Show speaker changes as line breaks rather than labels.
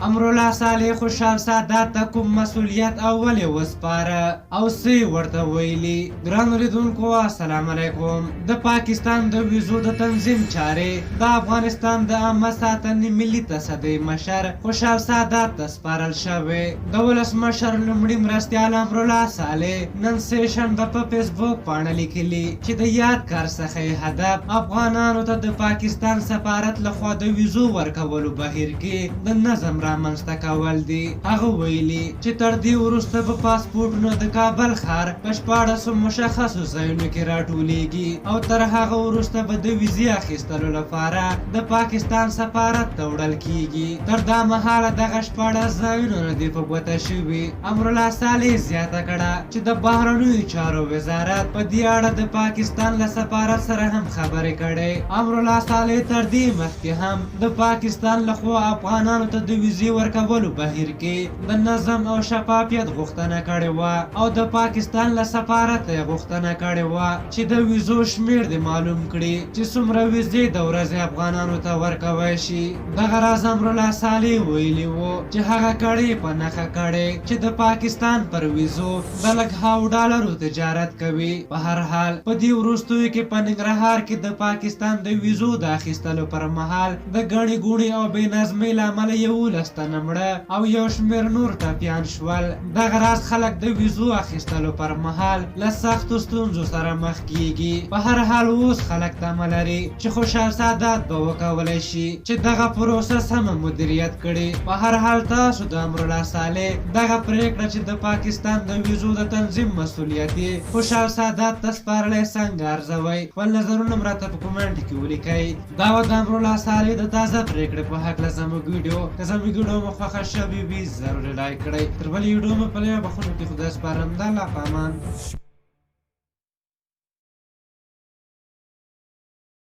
امرالله صالح خوشحال سادات ته کوم مسؤلیت اولې وسپاره او څه ورته ویلي؟ ګرانو لیدونکو السلام علیکم. د پاکستان د ویزو د تنظیم چارې د افغانستان د عامه ساتنې ملي تصدۍ مشر خوشحال سادات ته سپارل شوې. د ولسمشر لومړي مرستیال امرالله صالح نن سهشنبه په فیسبوک پاڼه لیکلي چې د یاد کار څخه هدف افغانانو ته د پاکستان سفارت لخوا د ویزو ورکولو بهیر کې د نظم رامنځته کول دي. هغه ویلي چې تر دې وروسته به پاسپورټونه د کابل ښار په 14 مشخصو ځایونو کې راټولیږي او تر هغه وروسته به د ویزې اخیستلو لپاره د پاکستان سفارت ته وړل کیږي. تر دا مهاله دغه 14 ځایونه نه دي په ګوته شوي. امرالله صالح زیاته کړه چې د بهرنیو چارو وزارت په دې اړه د پاکستان له سفارت سره هم خبرې کړې. امرالله صالح تر دې مخکې هم د پاکستان لخوا افغانانو ته د ویزې ورکولو بهیر کې د نظم او شفافیت غوښتنه کړې وه او د پاکستان له سفارت یې غوښتنه کړې وه چې د ویزو شمیر دې معلوم کړي چې څومره ویزې د ورځې افغانانو ته ورکوی شي. دغه راز امرالله صالح ویلي و چې هغه کړۍ په نښه کړې چې د پاکستان پر ویزو د لږ هاو ډالرو تجارت کوي. په هر حال په دې وروستیو کې په ننګرهار کې د پاکستان د ویزو د اخیستلو پر مهال د ګڼې ګوڼې او بې نظمۍ له امله 11 تنه مړه او یو شمېر نور ټپیان شول. دغه راز خلک د ویزو اخیستلو پر مهال له سختو ستونزو سره مخ کیږي. په هر حال اوس خلک تمه لري چې خوشحال سادات به وکولی شي چې دغه پروسه سمه مدیریت کړي. په هر حال تاسو د امرالله صالح دغه پریکړه چې د پاکستان د ویزو د تنظیم مسؤلیت یې خوشحال سادات ته سپارلی څنګه ارزوئ؟ خپل نظرونه راته په کومنټ کې ولیکئ. دا و د امرالله صالح د تازه پریکړې په هکله زموږ ویډیو که زموږ ویډیو مو خوښه شوې وي ضرور لایک کړئ. تر بلې ویډیو مو په لویه بخښنو کې خدای سپارم. د الله په امان.